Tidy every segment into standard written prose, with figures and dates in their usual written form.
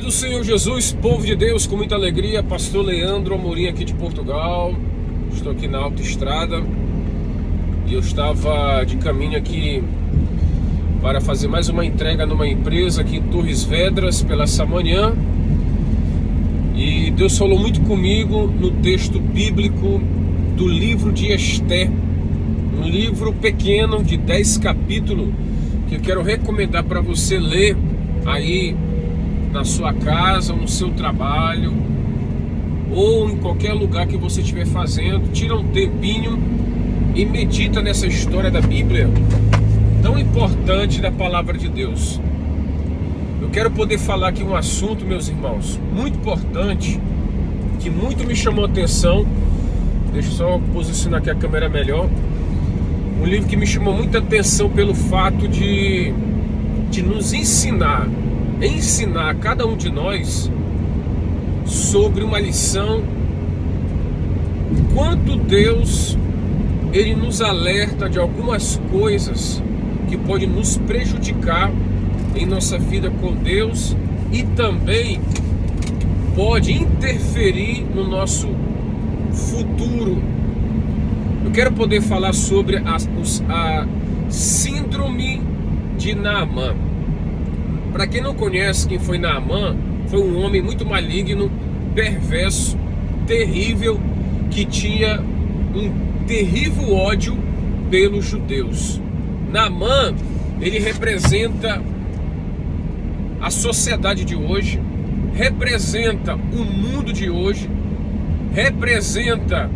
do Senhor Jesus, povo de Deus, com muita alegria, pastor Leandro Amorim aqui de Portugal. Estou aqui na autoestrada e eu estava de caminho aqui para fazer mais uma entrega numa empresa aqui em Torres Vedras pela essa manhã. E Deus falou muito comigo no texto bíblico do livro de Esther, um livro pequeno de 10 capítulos que eu quero recomendar para você ler aí na sua casa, no seu trabalho ou em qualquer lugar que você estiver fazendo. Tira um tempinho e medita nessa história da Bíblia tão importante da palavra de Deus. Eu quero poder falar aqui um assunto, meus irmãos, muito importante, que muito me chamou a atenção. Deixa eu só posicionar aqui a câmera melhor. Um livro que me chamou muita atenção pelo fato de nos ensinar a cada um de nós sobre uma lição. Quanto Deus, Ele nos alerta de algumas coisas que podem nos prejudicar em nossa vida com Deus e também pode interferir no nosso futuro. Eu quero poder falar sobre a síndrome de Naamã. Para quem não conhece quem foi Naamã, foi um homem muito maligno, perverso, terrível, que tinha um terrível ódio pelos judeus. Naamã, ele representa a sociedade de hoje, representa o mundo de hoje, representa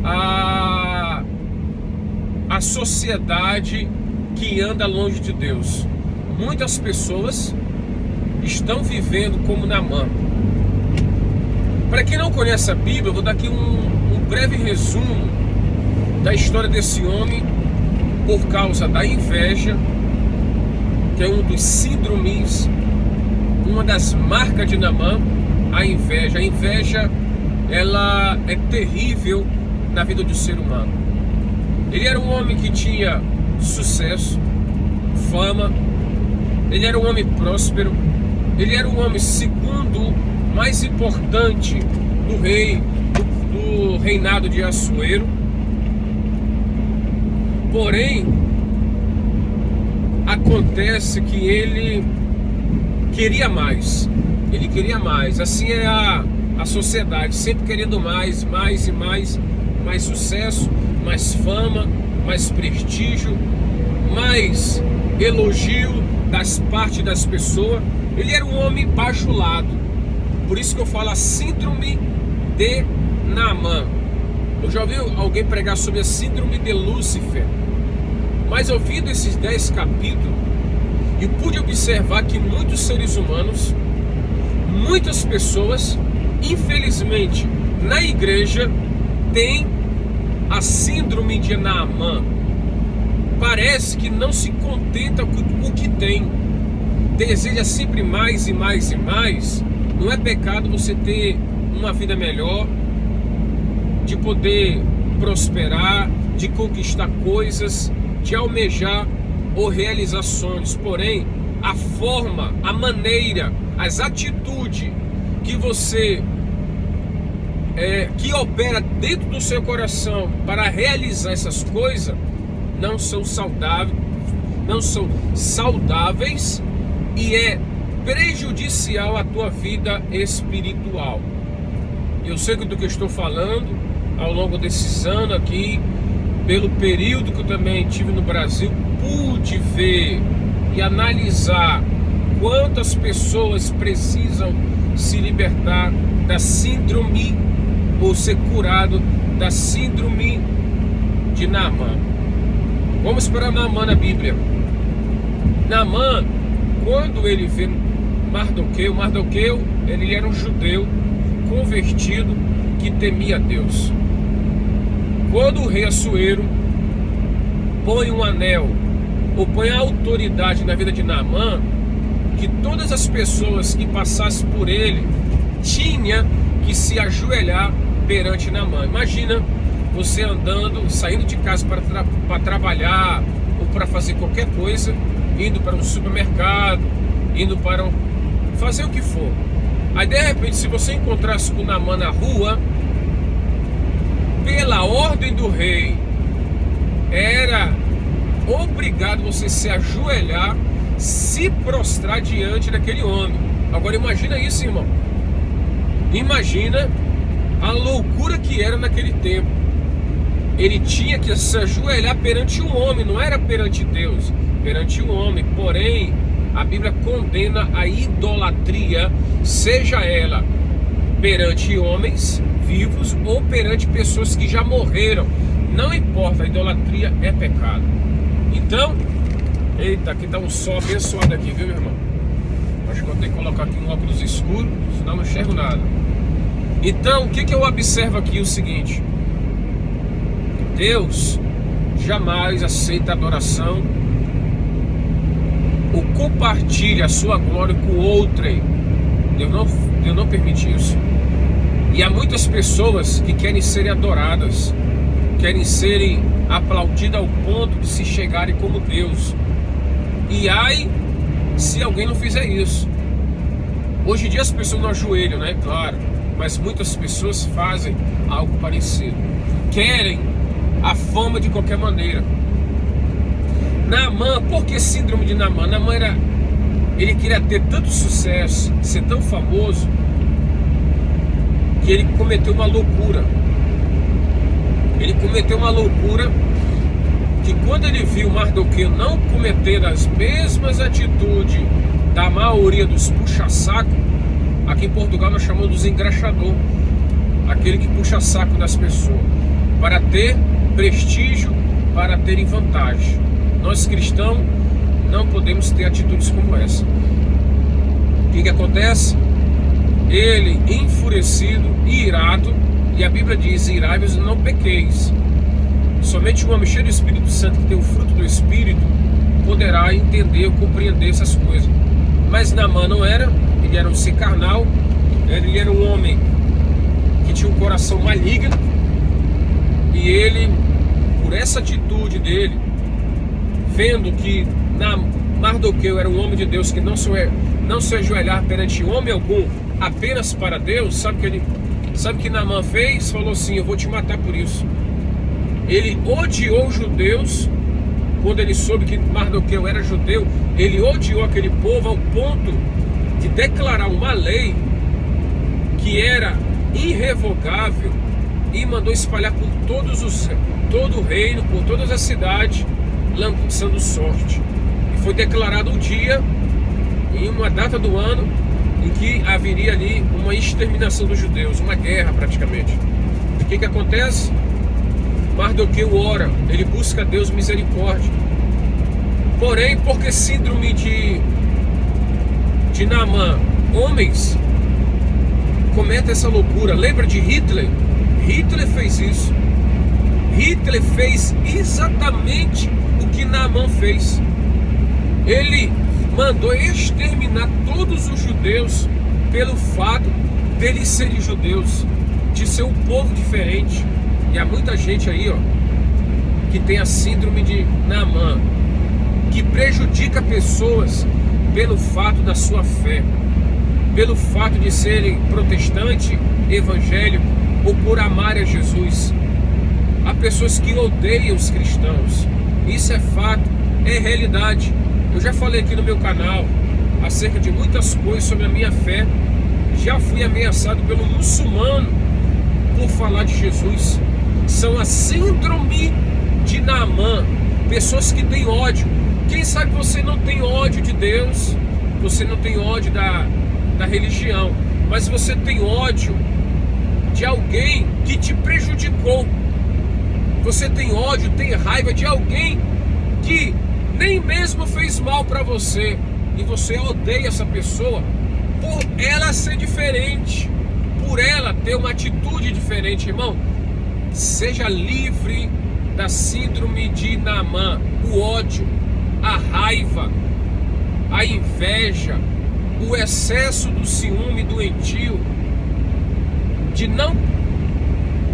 a sociedade que anda longe de Deus. Muitas pessoas estão vivendo como Naamã. Para quem não conhece a Bíblia, eu vou dar aqui um breve resumo da história desse homem por causa da inveja, que é um dos síndromes, uma das marcas de Naamã, a inveja. A inveja, ela é terrível na vida do ser humano. Ele era um homem que tinha sucesso, fama, ele era um homem próspero, ele era um homem segundo mais importante do reinado de Assuero. Porém, acontece que ele queria mais. Ele queria mais. Assim é a sociedade, sempre querendo mais e mais sucesso, mais fama, mais prestígio, mais elogio das partes das pessoas. Ele era um homem bajulado. Por isso que eu falo a síndrome de Naamã. Eu já ouvi alguém pregar sobre a síndrome de Lúcifer. Mas ouvindo esses 10 capítulos, e pude observar que muitos seres humanos, muitas pessoas, infelizmente, na igreja, têm a síndrome de Naamã. Parece que não se contenta com o que tem, deseja sempre mais e mais e mais. Não é pecado você ter uma vida melhor, de poder prosperar, de conquistar coisas, de almejar ou realizar sonhos. Porém, a forma, a maneira, as atitudes que você que opera dentro do seu coração para realizar essas coisas não são saudáveis e é prejudicial à tua vida espiritual. Eu sei do que eu estou falando. Ao longo desses anos aqui, pelo período que eu também tive no Brasil, pude ver e analisar quantas pessoas precisam se libertar da síndrome ou ser curado da síndrome de Naamã. Vamos para Naamã na Bíblia. Naamã, quando ele vê Mardoqueu, ele era um judeu convertido que temia Deus. Quando o rei Assuero põe um anel ou põe a autoridade na vida de Naamã, que todas as pessoas que passassem por ele tinham que se ajoelhar perante Naamã. Imagina você andando, saindo de casa para trabalhar ou para fazer qualquer coisa, indo para um supermercado, indo para fazer o que for. Aí de repente, se você encontrasse com Naamã na rua, pela ordem do rei, era obrigado você se ajoelhar, se prostrar diante daquele homem. Agora imagina isso, irmão. Imagina a loucura que era naquele tempo. Ele tinha que se ajoelhar perante um homem, não era perante Deus, perante um homem. Porém, a Bíblia condena a idolatria, seja ela perante homens vivos ou perante pessoas que já morreram. Não importa, a idolatria é pecado. Então, eita, aqui tá um sol abençoado aqui, viu, meu irmão? Acho que eu tenho que colocar aqui um óculos escuro, senão não enxergo nada. Então, o que eu observo aqui é o seguinte: Deus jamais aceita adoração ou compartilha a sua glória com outrem. Deus não permite isso. E há muitas pessoas que querem serem adoradas, querem serem aplaudidas ao ponto de se chegarem como Deus. E ai, se alguém não fizer isso. Hoje em dia as pessoas não ajoelham, né? Claro. Mas muitas pessoas fazem algo parecido. Querem a fama de qualquer maneira. Naamã, por que síndrome de Naamã? Naamã ele queria ter tanto sucesso, ser tão famoso, que ele cometeu uma loucura. Ele cometeu uma loucura que quando ele viu Mardoqueu não cometer as mesmas atitudes da maioria dos puxa-saco, aqui em Portugal nós chamamos dos engraxador, aquele que puxa saco das pessoas, para ter prestígio, para terem vantagem. Nós cristãos não podemos ter atitudes como essa. O que acontece? Ele, enfurecido e irado, e a Bíblia diz: irai-vos e não pequeis. Somente um homem cheio do Espírito Santo, que tem o fruto do Espírito, poderá entender ou compreender essas coisas. Mas Naamã não era. Ele era um ser carnal. Ele era um homem que tinha um coração maligno. E ele, por essa atitude dele, vendo que Mardoqueu era um homem de Deus, que não se ajoelhar perante homem algum, apenas para Deus, sabe o que Naamã fez? Falou assim: eu vou te matar por isso. Ele odiou os judeus. Quando ele soube que Mardoqueu era judeu, ele odiou aquele povo ao ponto de declarar uma lei que era irrevogável e mandou espalhar por todo o reino, por todas as cidades, lançando sorte. E foi declarado um dia, em uma data do ano, em que haveria ali uma exterminação dos judeus, uma guerra praticamente. O que acontece? Mardoqueu ora, ele busca a Deus misericórdia. Porém, porque síndrome de Naamã, homens cometem essa loucura. Lembra de Hitler? Hitler fez isso. Hitler fez exatamente o que Naamã fez. Ele mandou exterminar todos os judeus pelo fato deles serem judeus, de ser um povo diferente. E há muita gente aí, ó, que tem a síndrome de Naamã, que prejudica pessoas pelo fato da sua fé, pelo fato de serem protestante, evangélico ou por amar a Jesus. Há pessoas que odeiam os cristãos. Isso é fato, é realidade. Eu já falei aqui no meu canal acerca de muitas coisas sobre a minha fé. Já fui ameaçado pelo muçulmano por falar de Jesus. São a síndrome de Naamã. Pessoas que têm ódio. Quem sabe você não tem ódio de Deus, você não tem ódio da religião, mas você tem ódio de alguém que te prejudicou. Você tem ódio, tem raiva de alguém que nem mesmo fez mal para você, e você odeia essa pessoa por ela ser diferente, por ela ter uma atitude diferente. Irmão, seja livre da síndrome de Naamã. O ódio, a raiva, a inveja, o excesso do ciúme doentio,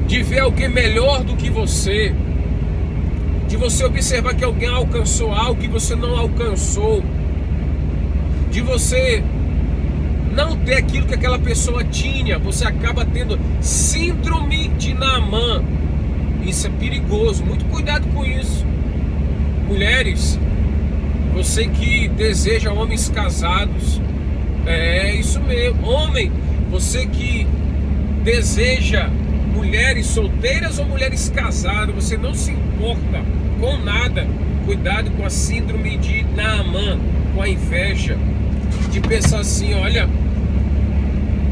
de ver alguém melhor do que você, de você observar que alguém alcançou algo que você não alcançou, de você não ter aquilo que aquela pessoa tinha, você acaba tendo síndrome de Naamã. Isso é perigoso, muito cuidado com isso. Mulheres, você que deseja homens casados, é isso mesmo. Homem, você que deseja mulheres solteiras ou mulheres casadas, você não se importa com nada. Cuidado com a síndrome de Naamã, com a inveja, de pensar assim: olha,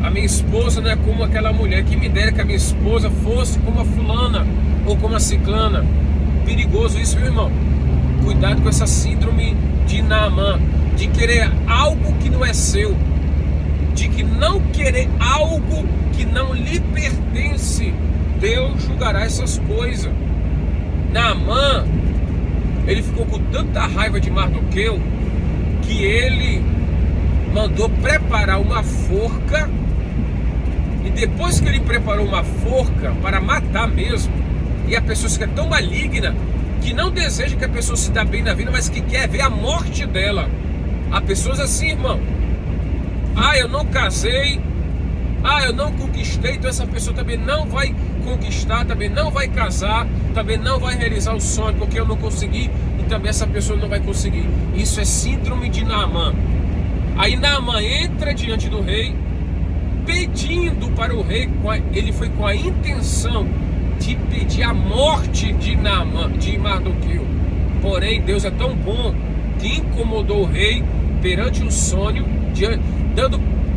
a minha esposa não é como aquela mulher, que me dera que a minha esposa fosse como a fulana ou como a ciclana. Perigoso isso, meu irmão. Cuidado com essa síndrome de Naamã, de querer algo que não é seu, de que não querer algo que não lhe pertence. Deus julgará essas coisas. Naamã, ele ficou com tanta raiva de Mardoqueu que ele mandou preparar uma forca, e depois que ele preparou uma forca para matar mesmo, e a pessoa que é tão maligna que não deseja que a pessoa se dê bem na vida, mas que quer ver a morte dela. Há pessoas assim, irmão. Eu não casei, eu não conquistei, então essa pessoa também não vai conquistar, também não vai casar, também não vai realizar o sonho, porque eu não consegui, e também essa pessoa não vai conseguir. Isso é síndrome de Naamã. Aí Naamã entra diante do rei, pedindo para o rei, ele foi com a intenção de pedir a morte de Naamã, de Mardoqueu. Porém, Deus é tão bom que incomodou o rei perante um sonho,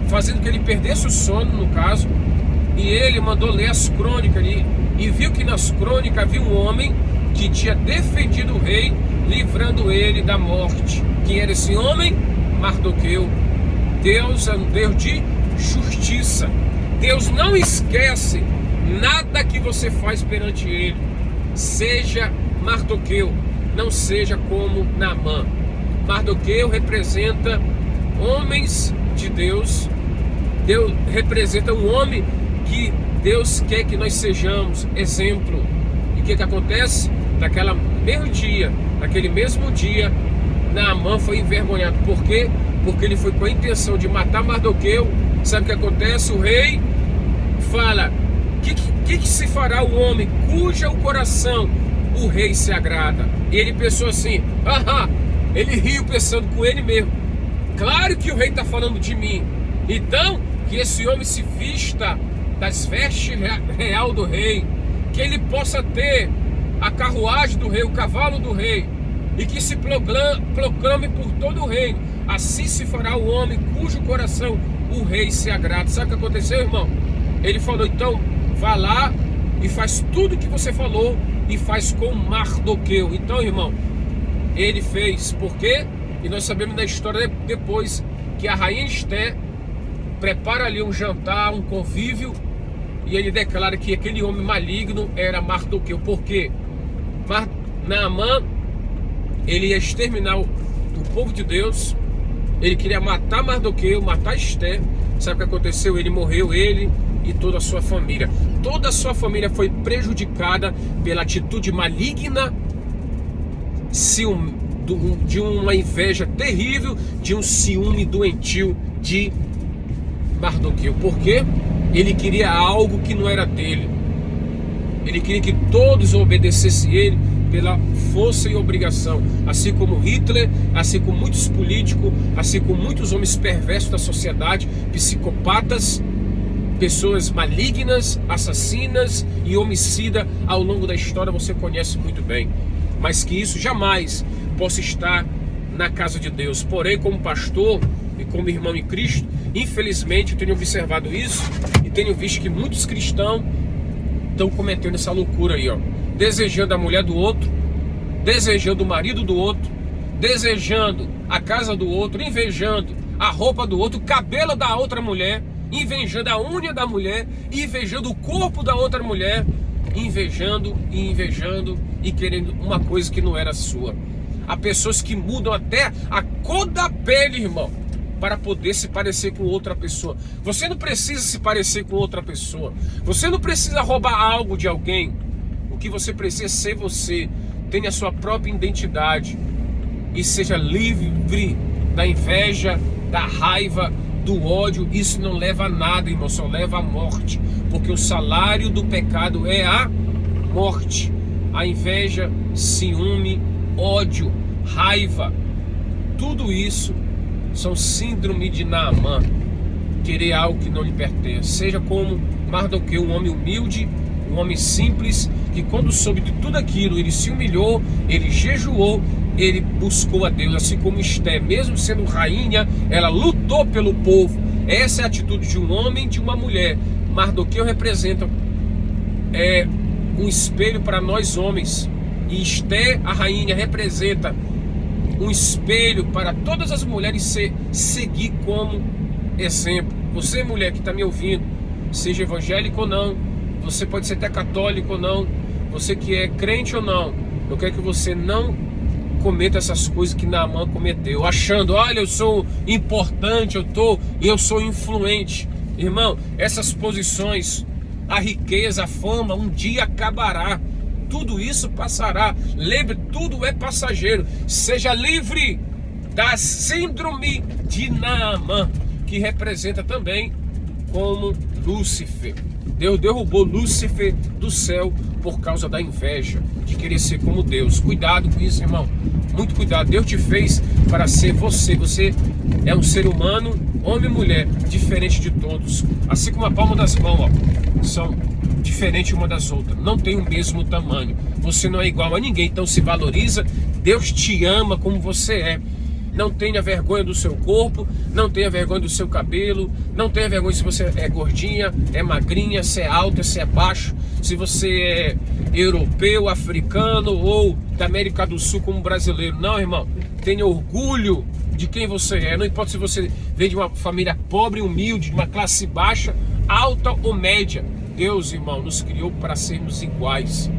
fazendo que ele perdesse o sono, no caso, e ele mandou ler as crônicas ali, e viu que nas crônicas havia um homem que tinha defendido o rei, livrando ele da morte. Quem era esse homem? Mardoqueu. Deus é um Deus de justiça. Deus não esquece nada que você faz perante ele. Seja Mardoqueu, não seja como Naamã. Mardoqueu representa homens de Deus. Deus representa um homem que Deus quer que nós sejamos exemplo. E o que acontece? Naquele mesmo dia, Naamã foi envergonhado. Por quê? Porque ele foi com a intenção de matar Mardoqueu. Sabe o que acontece? O rei fala: que se fará o homem cuja o coração o rei se agrada? E ele pensou assim, ele riu pensando com ele mesmo: claro que o rei está falando de mim, então que esse homem se vista das vestes real do rei, que ele possa ter a carruagem do rei, o cavalo do rei, e que se proclame por todo o reino. Assim se fará o homem cujo coração o rei se agrada. Sabe o que aconteceu, irmão? Ele falou: então vá lá e faz tudo o que você falou, e faz com Mardoqueu. Então, irmão, ele fez. Por quê? E nós sabemos da história depois que a rainha Esté prepara ali um jantar, um convívio, e ele declara que aquele homem maligno era Mardoqueu. Por quê? Naamã, ele ia exterminar o povo de Deus. Ele queria matar Mardoqueu, matar Esté. Sabe o que aconteceu? Ele morreu, ele e toda a sua família. Toda a sua família foi prejudicada pela atitude maligna, de uma inveja terrível, de um ciúme doentio de Mardoqueu. Por quê? Ele queria algo que não era dele. Ele queria que todos obedecessem ele pela força e obrigação, assim como Hitler, assim como muitos políticos, assim como muitos homens perversos da sociedade, psicopatas, pessoas malignas, assassinas e homicidas ao longo da história, você conhece muito bem. Mas que isso jamais possa estar na casa de Deus. Porém, como pastor e como irmão em Cristo, infelizmente eu tenho observado isso e tenho visto que muitos cristãos estão cometendo essa loucura aí, desejando a mulher do outro, desejando o marido do outro, desejando a casa do outro, invejando a roupa do outro, o cabelo da outra mulher, invejando a unha da mulher, invejando o corpo da outra mulher, invejando e querendo uma coisa que não era sua. Há pessoas que mudam até a cor da pele, irmão, para poder se parecer com outra pessoa. Você não precisa se parecer com outra pessoa. Você não precisa roubar algo de alguém. O que você precisa é ser você. Tenha a sua própria identidade e seja livre da inveja, da raiva, do ódio, isso não leva a nada, irmão, só leva à morte, porque o salário do pecado é a morte. A inveja, ciúme, ódio, raiva, tudo isso são síndrome de Naamã, querer algo que não lhe pertence. Seja como Mardoqueu, um homem humilde, um homem simples, que quando soube de tudo aquilo, ele se humilhou, ele jejuou, ele buscou a Deus, assim como Esté, mesmo sendo rainha, ela lutou pelo povo. Essa é a atitude de um homem e de uma mulher. Mardoqueu representa um espelho para nós homens, e Esté, a rainha, representa um espelho para todas as mulheres seguir como exemplo. Você, mulher que está me ouvindo, seja evangélico ou não, você pode ser até católico ou não, você que é crente ou não, eu quero que você não cometa essas coisas que Naamã cometeu, achando, olha, eu sou importante, eu sou influente. Irmão, essas posições, a riqueza, a fama, um dia acabará. Tudo isso passará. Lembre, tudo é passageiro. Seja livre da síndrome de Naamã, que representa também como Lúcifer. Deus derrubou Lúcifer do céu por causa da inveja, de querer ser como Deus. Cuidado com isso, irmão. Muito cuidado. Deus te fez para ser você. Você é um ser humano, homem e mulher, diferente de todos. Assim como a palma das mãos, ó, são diferentes uma das outras. Não tem o mesmo tamanho. Você não é igual a ninguém, então se valoriza. Deus te ama como você é. Não tenha vergonha do seu corpo, não tenha vergonha do seu cabelo, não tenha vergonha se você é gordinha, é magrinha, se é alta, se é baixo, se você é europeu, africano ou da América do Sul como brasileiro. Não, irmão, tenha orgulho de quem você é. Não importa se você vem de uma família pobre, humilde, de uma classe baixa, alta ou média. Deus, irmão, nos criou para sermos iguais.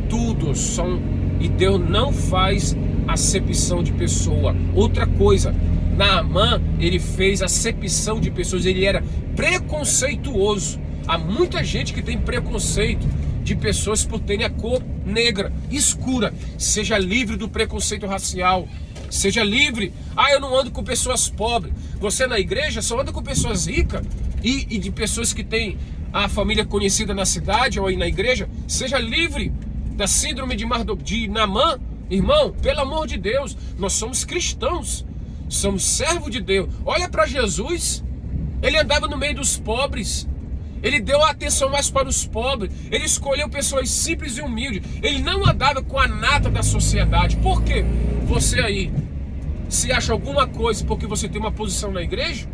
Todos são, e Deus não faz acepção de pessoa. Outra coisa, Naamã, ele fez acepção de pessoas, ele era preconceituoso. Há muita gente que tem preconceito de pessoas por terem a cor negra, escura. Seja livre do preconceito racial, seja livre. Eu não ando com pessoas pobres. Você na igreja só anda com pessoas ricas e de pessoas que têm a família conhecida na cidade ou aí na igreja. Seja livre da síndrome de Naamã. Irmão, pelo amor de Deus, nós somos cristãos, somos servos de Deus. Olha para Jesus, ele andava no meio dos pobres, ele deu atenção mais para os pobres, ele escolheu pessoas simples e humildes, ele não andava com a nata da sociedade. Por quê? Você aí se acha alguma coisa porque você tem uma posição na igreja,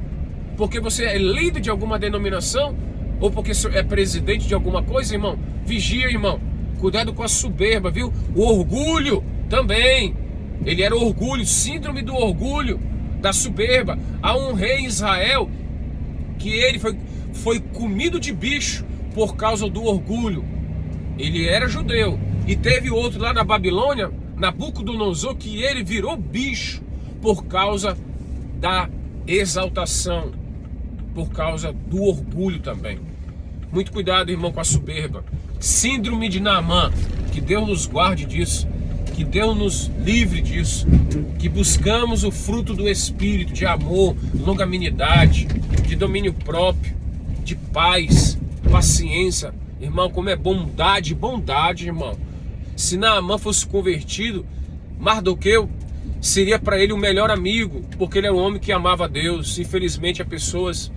porque você é líder de alguma denominação, ou porque é presidente de alguma coisa, irmão? Vigia, irmão, cuidado com a soberba, viu? O orgulho também, ele era orgulho, síndrome do orgulho, da soberba. Há um rei em Israel que ele foi comido de bicho por causa do orgulho. Ele era judeu. E teve outro lá na Babilônia, Nabucodonosor, que ele virou bicho por causa da exaltação, por causa do orgulho também. Muito cuidado, irmão, com a soberba. Síndrome de Naamã, que Deus nos guarde disso, que Deus nos livre disso, que buscamos o fruto do Espírito, de amor, longanimidade, de domínio próprio, de paz, paciência. Irmão, como é bondade, irmão. Se Naamã fosse convertido, Mardoqueu seria para ele o melhor amigo, porque ele era um homem que amava a Deus. Infelizmente, há pessoas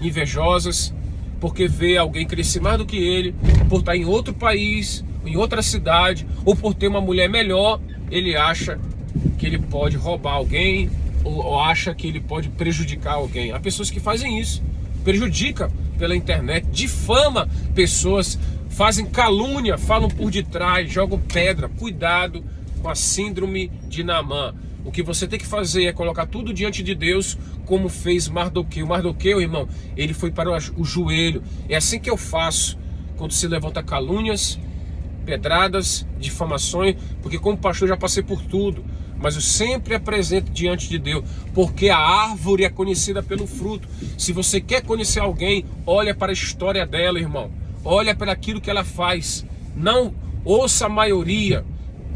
invejosas, porque vê alguém crescer mais do que ele, por estar em outro país, em outra cidade, ou por ter uma mulher melhor, ele acha que ele pode roubar alguém, ou acha que ele pode prejudicar alguém. Há pessoas que fazem isso, prejudicam pela internet, difamam pessoas, fazem calúnia, falam por detrás, jogam pedra. Cuidado com a síndrome de Naamã. O que você tem que fazer é colocar tudo diante de Deus, como fez Mardoqueu. Mardoqueu, irmão, ele foi para o joelho. É assim que eu faço quando se levanta calúnias, pedradas, difamações, porque como pastor já passei por tudo, mas eu sempre apresento diante de Deus, porque a árvore é conhecida pelo fruto. Se você quer conhecer alguém, olha para a história dela, irmão. Olha para aquilo que ela faz. Não ouça a maioria.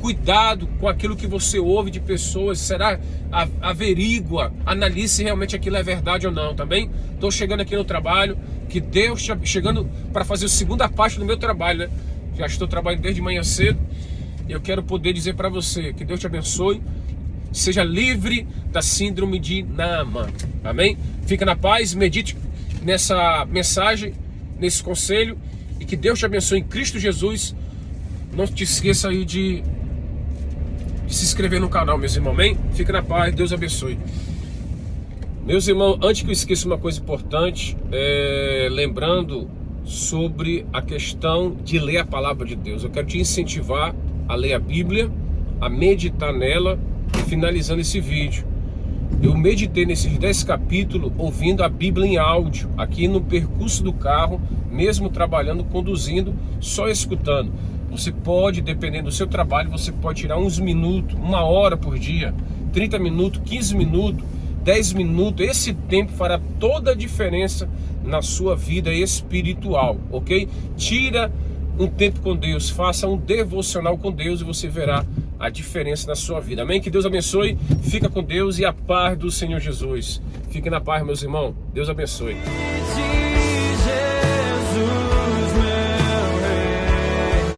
Cuidado com aquilo que você ouve de pessoas. Será? Averigua, analise se realmente aquilo é verdade ou não, tá bem? Estou chegando aqui no trabalho, que Deus chegando para fazer a segunda parte do meu trabalho, né? Já estou trabalhando desde manhã cedo. E eu quero poder dizer para você que Deus te abençoe. Seja livre da síndrome de Naaman. Amém? Fica na paz, medite nessa mensagem, nesse conselho. E que Deus te abençoe em Cristo Jesus. Não te esqueça aí de se inscrever no canal, meus irmãos. Amém? Fica na paz, Deus abençoe. Meus irmãos, antes que eu esqueça uma coisa importante, lembrando sobre a questão de ler a palavra de Deus. Eu quero te incentivar a ler a Bíblia, a meditar nela. E finalizando esse vídeo, eu meditei nesses 10 capítulos ouvindo a Bíblia em áudio, aqui no percurso do carro, mesmo trabalhando, conduzindo, só escutando. Você pode, dependendo do seu trabalho, você pode tirar uns minutos, 1 hora por dia, 30 minutos, 15 minutos, 10 minutos. Esse tempo fará toda a diferença na sua vida espiritual, ok? Tira um tempo com Deus, faça um devocional com Deus e você verá a diferença na sua vida. Amém? Que Deus abençoe. Fica com Deus e a paz do Senhor Jesus. Fique na paz, meus irmãos. Deus abençoe.